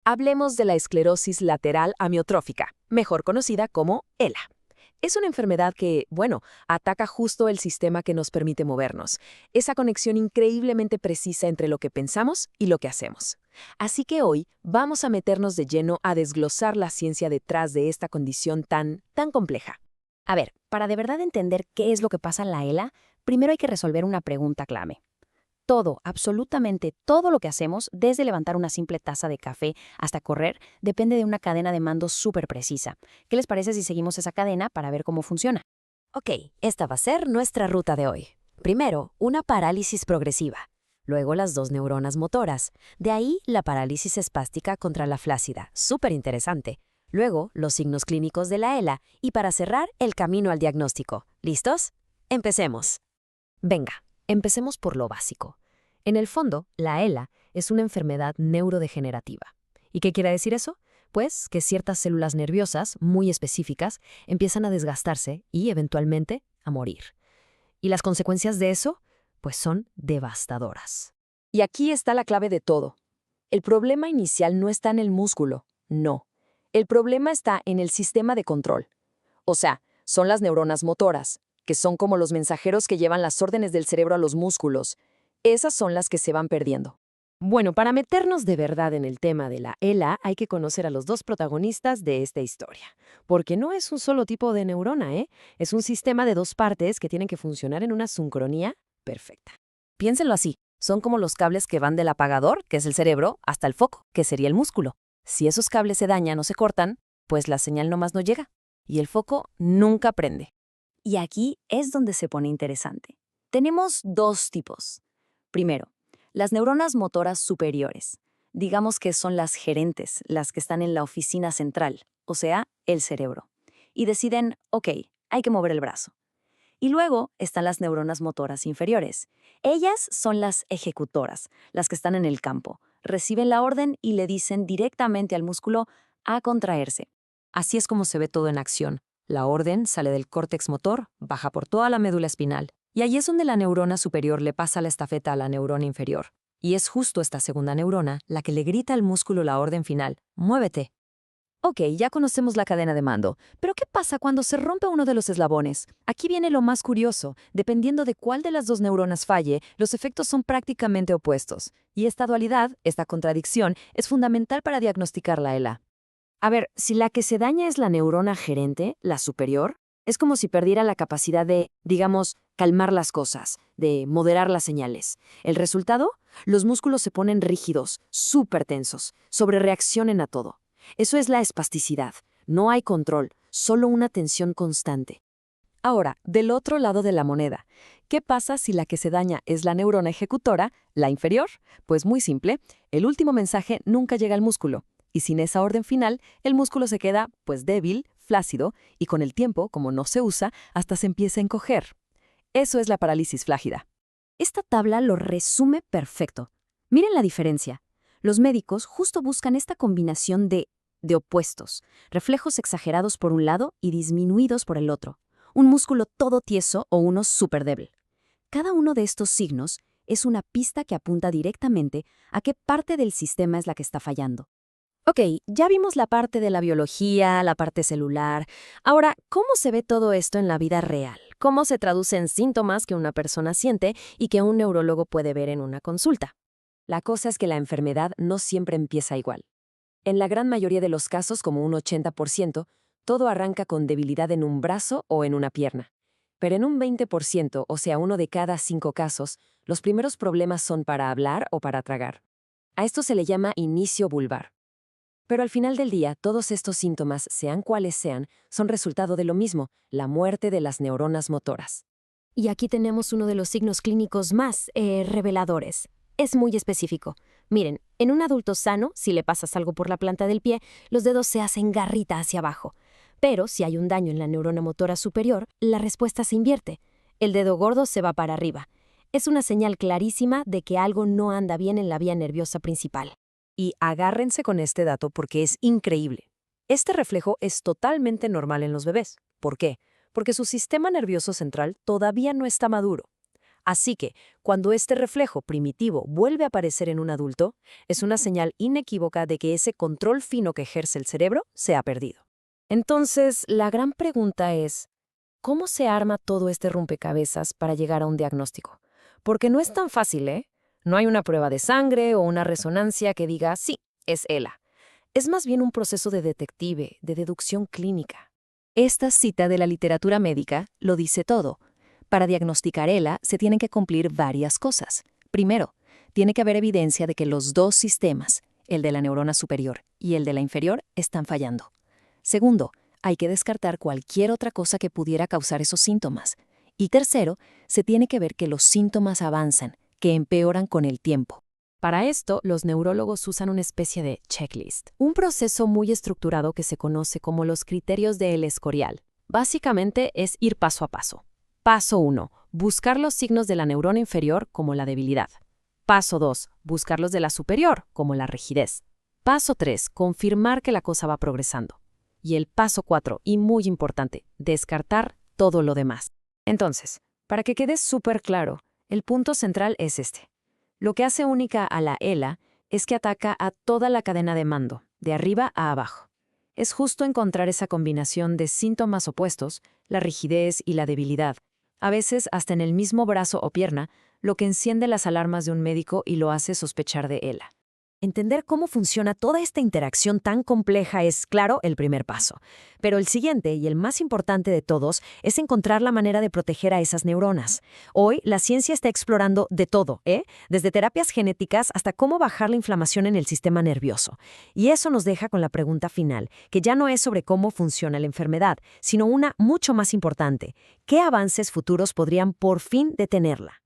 Hablemos de la esclerosis lateral amiotrófica, mejor conocida como ELA. Es una enfermedad que, ataca justo el sistema que nos permite movernos, esa conexión increíblemente precisa entre lo que pensamos y lo que hacemos. Así que hoy vamos a meternos de lleno a desglosar la ciencia detrás de esta condición tan compleja. A ver, para de verdad entender qué es lo que pasa en la ELA, primero hay que resolver una pregunta clave. Todo, absolutamente todo lo que hacemos, desde levantar una simple taza de café hasta correr, depende de una cadena de mando súper precisa. ¿Qué les parece si seguimos esa cadena para ver cómo funciona? Ok, esta va a ser nuestra ruta de hoy. Primero, una parálisis progresiva. Luego las dos neuronas motoras. De ahí la parálisis espástica contra la flácida. Súper interesante. Luego, los signos clínicos de la ELA. Y para cerrar, el camino al diagnóstico. ¿Listos? Empecemos. Venga, empecemos por lo básico. En el fondo, la ELA es una enfermedad neurodegenerativa. ¿Y qué quiere decir eso? Pues que ciertas células nerviosas muy específicas empiezan a desgastarse y, eventualmente, a morir. ¿Y las consecuencias de eso? Pues son devastadoras. Y aquí está la clave de todo. El problema inicial no está en el músculo, no. El problema está en el sistema de control. O sea, son las neuronas motoras, que son como los mensajeros que llevan las órdenes del cerebro a los músculos. Esas son las que se van perdiendo. Bueno, para meternos de verdad en el tema de la ELA, hay que conocer a los dos protagonistas de esta historia. Porque no es un solo tipo de neurona, ¿eh? Es un sistema de dos partes que tienen que funcionar en una sincronía perfecta. Piénsenlo así. Son como los cables que van del apagador, que es el cerebro, hasta el foco, que sería el músculo. Si esos cables se dañan o se cortan, pues la señal nomás no llega. Y el foco nunca prende. Y aquí es donde se pone interesante. Tenemos dos tipos. Primero, las neuronas motoras superiores. Digamos que son las gerentes, las que están en la oficina central, o sea, el cerebro. Y deciden, ok, hay que mover el brazo. Y luego están las neuronas motoras inferiores. Ellas son las ejecutoras, las que están en el campo. Reciben la orden y le dicen directamente al músculo a contraerse. Así es como se ve todo en acción. La orden sale del córtex motor, baja por toda la médula espinal. Y ahí es donde la neurona superior le pasa la estafeta a la neurona inferior. Y es justo esta segunda neurona la que le grita al músculo la orden final: ¡muévete! Ok, ya conocemos la cadena de mando, pero ¿qué pasa cuando se rompe uno de los eslabones? Aquí viene lo más curioso. Dependiendo de cuál de las dos neuronas falle, los efectos son prácticamente opuestos. Y esta dualidad, esta contradicción, es fundamental para diagnosticar la ELA. A ver, si la que se daña es la neurona gerente, la superior, es como si perdiera la capacidad de, digamos, calmar las cosas, de moderar las señales. ¿El resultado? Los músculos se ponen rígidos, súper tensos, sobrereaccionan a todo. Eso es la espasticidad. No hay control, solo una tensión constante. Ahora, del otro lado de la moneda, ¿qué pasa si la que se daña es la neurona ejecutora, la inferior? Pues muy simple, el último mensaje nunca llega al músculo. Y sin esa orden final, el músculo se queda, pues débil, flácido, y con el tiempo, como no se usa, hasta se empieza a encoger. Eso es la parálisis flácida. Esta tabla lo resume perfecto. Miren la diferencia. Los médicos justo buscan esta combinación de opuestos, reflejos exagerados por un lado y disminuidos por el otro, un músculo todo tieso o uno súper débil. Cada uno de estos signos es una pista que apunta directamente a qué parte del sistema es la que está fallando. Ok, ya vimos la parte de la biología, la parte celular. Ahora, ¿cómo se ve todo esto en la vida real? ¿Cómo se traduce en síntomas que una persona siente y que un neurólogo puede ver en una consulta? La cosa es que la enfermedad no siempre empieza igual. En la gran mayoría de los casos, como un 80%, todo arranca con debilidad en un brazo o en una pierna. Pero en un 20%, o sea, uno de cada 5 casos, los primeros problemas son para hablar o para tragar. A esto se le llama inicio vulvar. Pero al final del día, todos estos síntomas, sean cuales sean, son resultado de lo mismo, la muerte de las neuronas motoras. Y aquí tenemos uno de los signos clínicos más reveladores. Es muy específico. Miren, en un adulto sano, si le pasas algo por la planta del pie, los dedos se hacen garrita hacia abajo. Pero si hay un daño en la neurona motora superior, la respuesta se invierte. El dedo gordo se va para arriba. Es una señal clarísima de que algo no anda bien en la vía nerviosa principal. Y agárrense con este dato porque es increíble. Este reflejo es totalmente normal en los bebés. ¿Por qué? Porque su sistema nervioso central todavía no está maduro. Así que, cuando este reflejo primitivo vuelve a aparecer en un adulto, es una señal inequívoca de que ese control fino que ejerce el cerebro se ha perdido. Entonces, la gran pregunta es, ¿cómo se arma todo este rompecabezas para llegar a un diagnóstico? Porque no es tan fácil, ¿eh? No hay una prueba de sangre o una resonancia que diga, sí, es ELA. Es más bien un proceso de detective, de deducción clínica. Esta cita de la literatura médica lo dice todo. Para diagnosticar ELA se tienen que cumplir varias cosas. Primero, tiene que haber evidencia de que los dos sistemas, el de la neurona superior y el de la inferior, están fallando. Segundo, hay que descartar cualquier otra cosa que pudiera causar esos síntomas. Y tercero, se tiene que ver que los síntomas avanzan, que empeoran con el tiempo. Para esto, los neurólogos usan una especie de checklist, un proceso muy estructurado que se conoce como los criterios del Escorial. Básicamente es ir paso a paso. Paso 1. Buscar los signos de la neurona inferior como la debilidad. Paso 2. Buscar los de la superior como la rigidez. Paso 3. Confirmar que la cosa va progresando. Y el paso 4, y muy importante, descartar todo lo demás. Entonces, para que quede súper claro, el punto central es este. Lo que hace única a la ELA es que ataca a toda la cadena de mando, de arriba a abajo. Es justo encontrar esa combinación de síntomas opuestos, la rigidez y la debilidad, a veces hasta en el mismo brazo o pierna, lo que enciende las alarmas de un médico y lo hace sospechar de ELA. Entender cómo funciona toda esta interacción tan compleja es, claro, el primer paso. Pero el siguiente, y el más importante de todos, es encontrar la manera de proteger a esas neuronas. Hoy, la ciencia está explorando de todo, desde terapias genéticas hasta cómo bajar la inflamación en el sistema nervioso. Y eso nos deja con la pregunta final, que ya no es sobre cómo funciona la enfermedad, sino una mucho más importante. ¿Qué avances futuros podrían por fin detenerla?